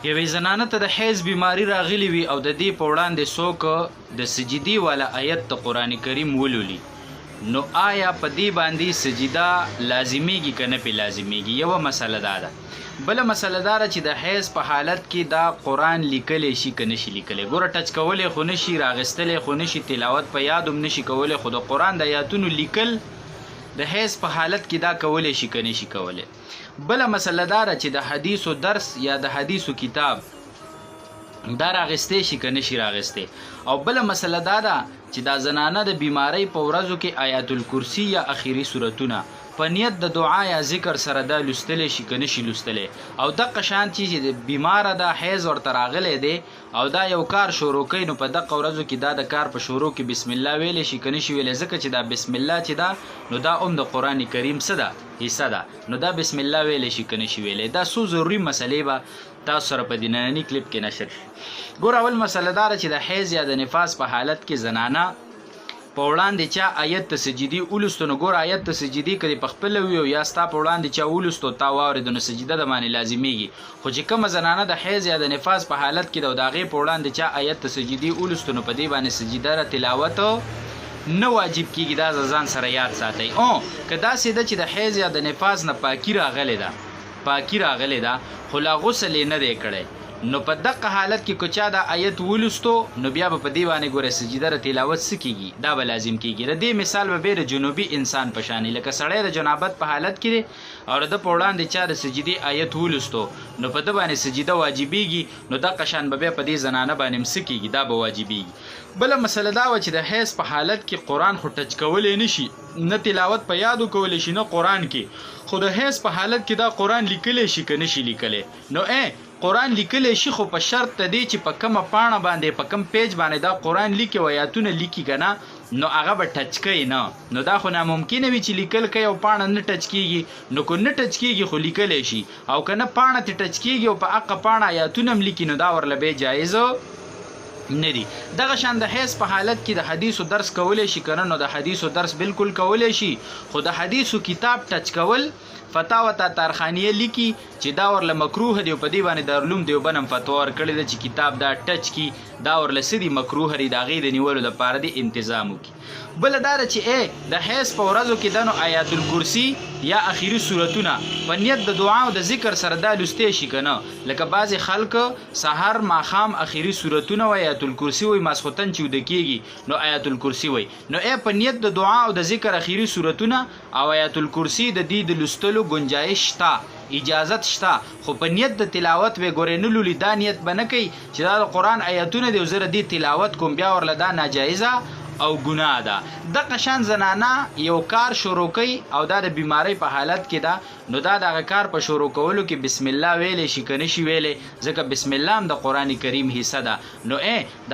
یوې زنانه ته د حیض بیماری راغلی وي او د دې په وړاندې څوک د سجدي والا آیت د قرآن کریم ولولي نو آیا په دې باندې سجده لازمیږي که نه پې لازمیږي؟ یوه مسله دا ده. بله مسله دا ده چې د حیض په حالت کې دا قرآن لیکلی شي که نشي لیکلی. ګوره ټچ کولی خو نشي، راغستلی خو نشي، تلاوت په یاد هم نشي کولی، خو د قرآن د آیاتونو لیکل د حیض په حالت کې دا کولی شي که نشي کولی. بله مسله دا ده چې د حدیثو درس یا د حدیثو کتاب دا راغستی شي که نشي راغستی. او بله مسله دا ده چې دا زنانه د بیماری په ورځو کې آیات الکرسی یا اخیری صورتونه په نیت د دعا یا ذکر سره دا لوستلی شي که نشي لوستلی. او دقه شان چې د بیماره ده حیض ورته راغلی دی او دا یو کار شروع کوي نو په دقه ورځو کې دا د کار په شروع کې بسم الله ویلی شي که نشي ویلی، ځکه چې دا بسم الله چې ده نو دا هم د قرآن کریم څه ده حصه ده، نو دا بسم الله ویلی شي که نشي ویلی. دا څو ضروري مسلې به تاسو سره په دې ننني کلیپ کې نشر شي. ګوره اول مسله دا ده چې د حیض یا د نفاس په حالت کې زنانه په وړاندې چا آیت ته سجدي ولوستو نو ګوره آیت ته سجدي که دې په خپله وي او یا ستا په وړاندې چا ولوستو تا واورېدو نو سجده د باندې لازمیږي. خو چې کومه زنانه د حیض یا د نفاس په حالت کې ده او د هغې په وړاندې چا آیت ته سجدي ولوستو نو په دې باندې سجده را تلاوت نه واجب کیږي. دا ځان سره یاد ساتئ. که داسې ده چې د حیض یا د نفاس نه پاکي راغلی ده خو لا غسل یې نه دی کړی نو په دقه حالت کې که چا دا آیت ولوستو نو بیا به په دې باندې ګوره سجده را تلاوت څه کیږي، دا به لازم کیږي. د دې مثال به بیا د جنوبي انسان په شانې لکه سړی د جنابت په حالت کې دی او د په وړاندې چا د سجدې آیت ولوستو نو په ده باندې سجده واجبیږي، نو دقه شان به بیا په دې زنانه باندې هم څه کیږي، دا به واجبیږي. بله مسله دا وه چې د حیض په حالت کې قرآن خو ټچ کولی نه شي، نه تلاوت په یادو کولی شي، نه قرآن کې، خو د حیض په حالت کې دا قرآن لیکلی شي که نشي لیکلی. نو قرآن لیکلی شي خو په شرط د دې چې په کومه پاڼه باندې په کوم پیج باندې دا قرآن لیکي او آیاتونه لیکي که نه نو هغه به ټچ کوي نه. نو دا خو ناممکنه وي چې لیکل کوي او پاڼه نه ټچ کیږي. نو که نه ټچ کیږي خو لیکلی شي او که نه پاڼه ترې ټچ کیږي او په هغه پاڼه آیاتونه هم لیکي نو دا ورله بیا جایز نه دي. دغه شان د حیض په حالت کې د حدیثو درس کولی شي که نه نو د حدیثو درس بالکل کولی شي، خو د حدیثو کتاب ټچ کول فتاوی تارخانیه لیکي چې دا ورله مکروه دی او په دې باندې دارالعلوم دیوبند هم فتوا ورکړې ده چې کتاب دا ټچ کی دا ورله څه دي مکروه دی، د هغې د نیولو لپاره دې انتظام وکړي. بله دا ده چې د حیض په ورځو کې دا نو آیات الکرسي یا اخیری صورتونه په نیت د دعا او د ذکر سره دا لوستی شي که نه. لکه بعضې خلک سحر ماښام اخیری صورتونه وایي آیات الکرسي وایي، ماسخوتن چې وده کېږي نو آیات الکرسي وایي. نو په نیت د دعا او د ذکر اخیری صورتونه او آیات الکرسي د دې د لوستلو گنجایش شته، اجازت شته، خو په نیت د تلاوت به ګورې نه لولي، دا نیت به نه کوي چې دا د قرآن آیاتونه دی او زه د دې تلاوت کوم، بیا ورله دا ناجایزه او ګناه ده. دغه شان زنانه یو کار شروع کوي او دا د بیماری په حالت کې ده نو دا دغه کار په شروع کولو کې بسم الله ویلی شي که نشي ویلی، ځکه بسم الله هم د قرآن کریم حصه ده. نو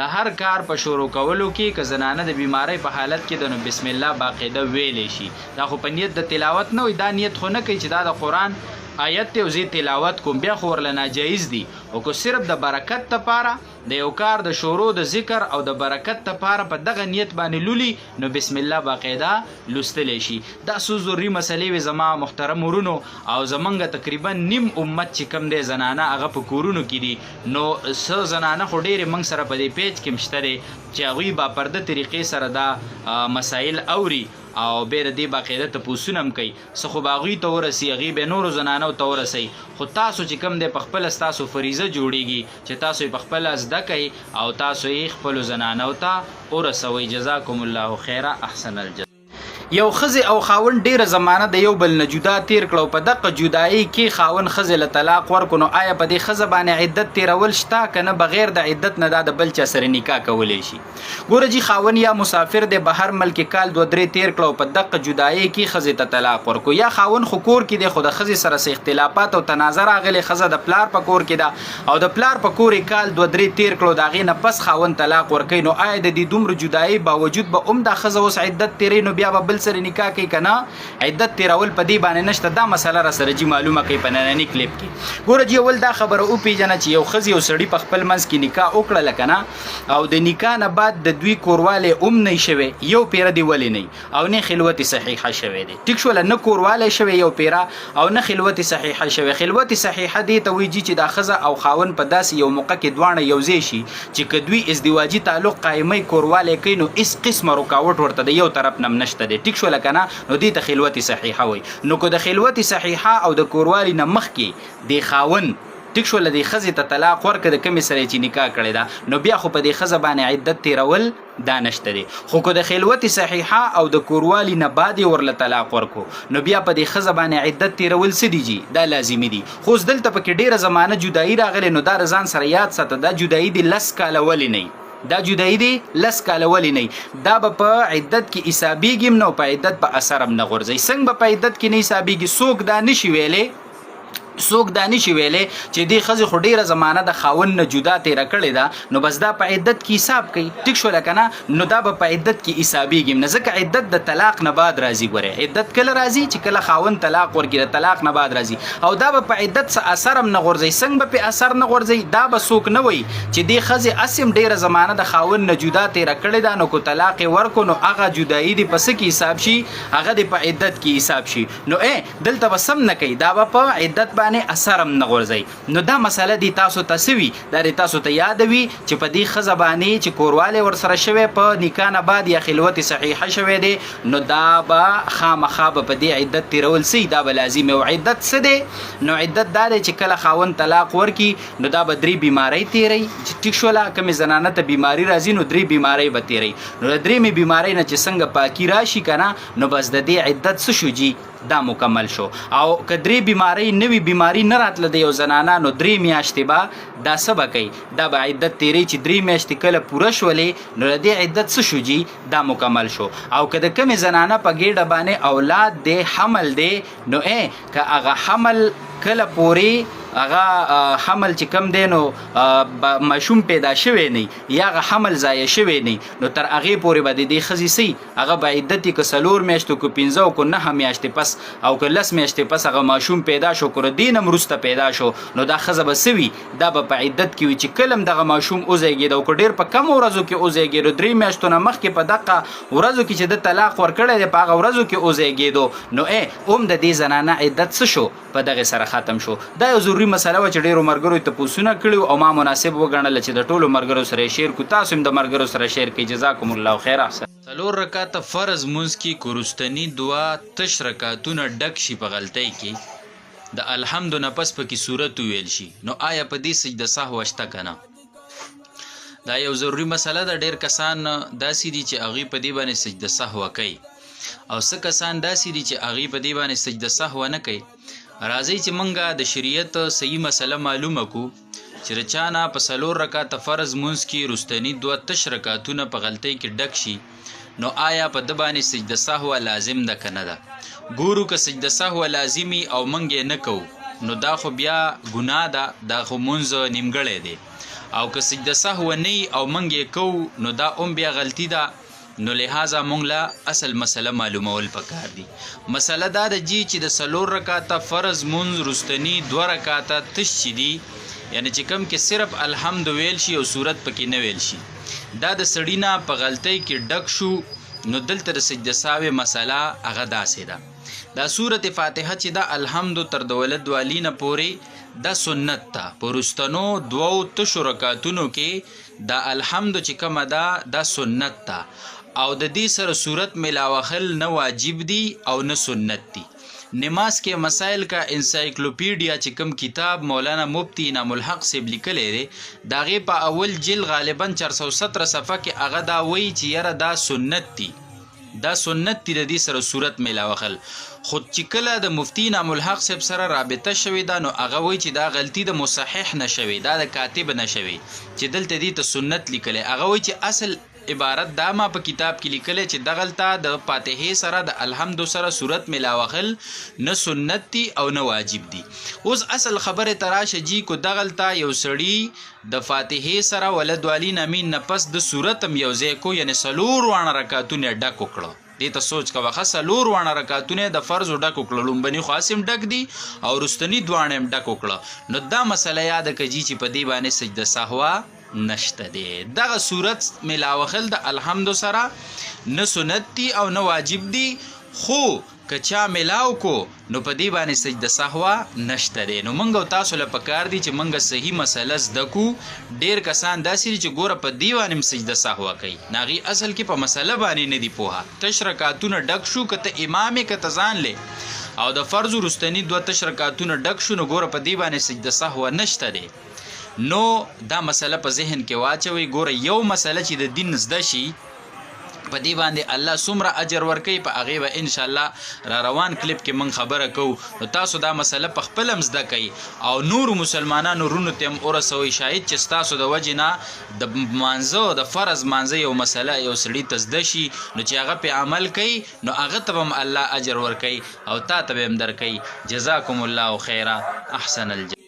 د هر کار په شروع کولو کې که زنانه د بیماری په حالت کې ده نو بسم الله باقاعده ویلی شي. دا خو په نیت د تلاوت نه وي، دا نیت خو نه کوي چې دا د قرآن آیت ته وزي تلاوت کوم، بیا خو ورله ناجایز دي. او که صرف د برکت دپاره د یو کار د شروع د ذکر او د برکت دپاره په دغه نیت باندې لولي نو بسم الله باقاعده لوستلی شي. دا څو ضروري مسلې وې زما محترم ورونو، او زمونږ تقریبا نیم امت چې کم دی زنانه هغه په کورونو کې دي. نو څه زنانه خو ډېرې موږ سره په دې پیج کې هم شته دی چې هغوی با پرده طریقې سره دا مسایل اوري او بیا د دې باقاعده تپوسونه هم کوي. څه خو به هغوی ته ورسي، هغوی به نورو زنانو ته ورسوي، خو تاسو چې کوم دی په خپله ستاسو فریضه جوړیږي چې تاسو یې په خپله زده کوئ او تاسو یې خپلو زنانو ته ورسوئ. جزاکم الله خیره، احسن الجزا. یو ښځې او خاوند ډیره زمانه د یو بل نه جدا تیر کړه او په دغه جدایي کې خاوند ښځې له طلاق ورکړو، نو آیا په دې ښځه باندې عدت تیرول شته که نه بغیر د عدت نه دا د بل چا سره نکاح کولی شي؟ ګوره جي خاوند یا مسافر دی بهر ملک کال 2-3 تیر کړه او په دغه جدایي کې ښځې ته طلاق ورکړو، یا خاوند خو کور کې دی خو د ښځې سره څه اختلافات او تنازع راغلی، ښځه د پلار په کور کې ده او د پلار په کور یې کال 2-3 تیر کړو، د هغې نه پس خاوند طلاق ورکوي، نو آیا د دې دومره جدایي باوجود به هم دا ښځه اوس عدت تیروي نو بیا به بل بل سره نکاح کوي کنه عدت تیرول په دې باندې نشته دا مسله را سره جی معلومه کوي په نننی کلیپ کې ګوره جی اول دا خبره او پیژنه چې یو ښځه یو سړي په خپل منځ کې نکاح وکړله کنه او د نکاح نه بعد د دوی کورواله نه شوی یو پیره دی ولې نه او نه خلوت صحیحه شوی دی ټیک شول نه کورواله شوی یو پیره او نه خلوت صحیحه شوی خلوت صحیحه دی ته ویجی چې دا ښځه او خاون په داسې یو موقع کې دوانه یوځای شي چې کدوی ازدواجی تعلق قائمي کورواله کوي نو اس قسمه رکاوټ ورته د یو طرف نم نشته دی ټیک شول کنه نو دې ته خلوت صحیحه وای نو کو د خلوت صحیحه او د کوروالی نه مخ کې دی خاون ټیک شول د ښځې ته طلاق ورکړه د کمې سره چې نکاح کړی دا نو بیا خو په دې ښځه باندې عدت تیرول دا نشته دی خو که د خلوت صحیحه او د کوروالی نه بعد ورله طلاق ورکو نو بیا په دې ښځه باندې عدت تیرول څه دي جی دا لازمي دي خو اوس دلته پکې ډیره زمانه جدایي راغلی نو دا ځان سره یاد ساته دا جدایي دي 10 کاله ولې نه دا جدایي دی 10 کاله ولې نه دا به په عدت کې حسابېږي نو په عدت په اثر هم نه غورځي څنګه به په عدت کې نه حسابېږي څوک دا نشي ویلی څوک دا نشي ویلی چې دې ښځې خو ډېره زمانه د خاوند نه جدا تېره کړې ده نو بس دا په عدت کې حساب کوي ټیک شوله که نه نو دا به په عدت کې حسابېږي نه ځکه عدت د طلاق نه بعد راځي ګورې عدت کله راځي چې کله خاوند طلاق ورکړي د طلاق نه بعد راځي او دا به په عدت څه اثر هم نه غورځوي څنګه به پې اثر نه غورځوي دا به څوک نه وایي چې دې ښځې اسې ډېره زمانه د خاوند نه جدا تېره کړې ده نو که طلاق یې ورکړو نو هغه جدایي دې په څه کې حساب شي هغه دې په عدت کې حساب شي نو دلته به سم نه کوي دا به په عدت باندې اثر هم نه غورځي نو دا مسله دی تاسو ته سوي دا تاسو ته یاد وي چې په دې ښځه باندې چې کورواله ورسره شوی په نکاح نه بعد یا خلوت صحیحه شوی دی نو دا به خامخا به په دې عدت تیرول سي دا به لازم او عدت څه دی نو عدت دا دی چې کله خاوند طلاق ورکي نو دا به 3 بیماری تیری ټیک شوله کومې زنانه ته بیماری راځي نو 3 بیماری به تیری نو د 3 بیماری نه چې څنګه پاکي راشي کنه نو بس د دې عدت څه شو جی دا مکمل شو او که 3 بیماری نوی بیماری نه راتله د یو زنانه نو 3 میاشتې به دا څه به کوي دا به عدت تیری چې 3 میاشتې کله پوره شولې نو د دې عدت څه شو جی دا مکمل شو او که د کومې زنانه په ګېډه باندې اولاد دی حمل دی نو که هغه حمل کله پورې هغه حمل چې کم دی نو ماشوم پیدا شوی نه یا هغه حمل ضایع شوی نه نو تر هغې پورې به د دې ښځې سي هغه به عدت یې که 4 میاشتو که 15 او که 9 میاشتې پس او که 10 میاشتې پس هغه ماشوم پیدا شو که د دې نه وروسته پیدا شو نو دا ښځه به څه وي دا به په عدت کې وي چې کله هم دغه ماشوم وزیږېد او که ډېر په کمو ورځو کې وزیږېدو 3 میاشتو نه مخکې په دغه ورځو کې چې د طلاق ورکړی دی په هغه ورځو کې وزیږېدو نو هم د دې زنانه عدت څه شو په دغه سره ختم شو دا یو ضروري مسله وه چې ډېرو ملګرو ته پوښتنه کړي او ما مناسب وګڼله چې د ټولو ملګرو سره یې شیر کړو تاسو هم د ملګرو سره شیر کړئ جزاکم الله خیر احسن 4 رکعته فرض مونځ کې که وروستني دعا تش رکعتونه ډک شي په غلطۍ کې د الحمد نه پس پکې صورت وویل شي نو آیا په دې سجده سهو شته که نه دا یو ضروري مسله ده ډېر کسان داسې دي چې هغوی په دې باندې سجده سهوه کوي او څه کسان داسې دي چې هغوی په دې باندې سجده سهوه نه کوي راځئ چې موږ د شریعت صحیح مسله معلومه کو چې د چا نه په 4 رکعته فرض مونځ کې وروستني 2 تش رکعتونه په غلطۍ کې ډک شي نو آیا په ده باندې سجده سهوه لازم ده که نه ده ګورو که سجده سهوه لازمي او موږ یې نه کوو نو دا خو بیا ګناه ده دا خو مونځ نیمګړی دی او که سجده سهوه نه او موږ یې کوو نو دا هم بیا غلطي ده نو لہذا مونږ له اصل مسله معلومول پکار دي مسله دا ده جی چې د 4 رکعته فرض مونځ وروستني 2 رکعته تش چې دي یعنی چې کوم کې صرف الحمد ویل شي او صورت پکې نه ویل شي دا د سړي نه په غلطۍ کې ډک شو نو دلته د سجده سهو مسله هغه داسې ده دا سورت فاتحه چې دا الحمد تر د ولد والی نه پورې دا سنت ده په وروستنو 2 تشو رکعتونو کې دا الحمد چې کومه ده دا سنت ده او د دې سره صورت ملاوخل نه واجب دي او نه سنت دي نماز کې مسائل کا انسائکلوپیډیا چې کوم کتاب مولانا مفتی انعام الحق صاحب لیکلی دی د هغې په اول جلد غالبا 417 صفحه کې هغه دا وایي چې یاره دا سنت دي دا سنت دی د دې سره صورت ملاوخل خود چې کله د مفتی انعام الحق صاحب سره رابطه شوې ده نو هغه وایي چې دا غلطي د مصحح نه شوې دا د کاتب نه شوې چې دلته دې ته سنت لیکلی هغه وایي چې اصل عبارت دا ما په کتاب کې لیکلی چې دغلته د فاتحې سره د الحمد سره صورت ملاوخل نه سنت دي او نه واجب دي اوس اصل خبره تراشه جی کو دغلته یو سړي د فاتحې سره ولد والی نامین نه پس د صورت هم یو ځای کو یعنی 4 رکعتونه ډک وکړه دې ته سوچ کوه ښه 4 واړه رکعتونه د فرض ډک وکړه لومبني خو هسې هم ډک دي او رستني دواړه هم ډک وکړه نو دا مسله یاده کړه چې په دې باندې سجده سهوه نشته دی دغه صورت ملاوخل د الحمد سره نه سنت دي او نه واجب دي خو که چا ملاو کو نو په دې باندې سجده سهوه نشته دی نو موږ تاسو له پکار دي چې موږ صحیح مسله زده کو ډیر کسان داسې چې ګوره په دې باندې سجده سهوه کوي ناغي اصل کې په مسله باندې نه دی پوهه تشرکاتونه ډک شو کته امام کته ځان لې او د فرض رستنی 2 تشرکاتونه ډک شو نو ګوره په دې باندې سجده سهوه نشته دی نو دا مسله په ذهن کې واچوي ګوره یو مسله چې د دین زده شي په دې باندې الله څومره اجر ورکوي په هغې به انشاءالله را روان کلیپ کې موږ خبره کوو نو تاسو دا مسله په خپل هم زده کوئ او نورو مسلمانانو رونو ته هم ورسوئ شاید چې ستاسو د وجې نه د مانځه د فرض مانځه یو مسله یو سړي ته زده شي نو چې هغه پې عمل کوي نو هغه ته به هم الله اجر ورکوي او تا ته به هم درکوي جزاکم الله خیره احسن الجزا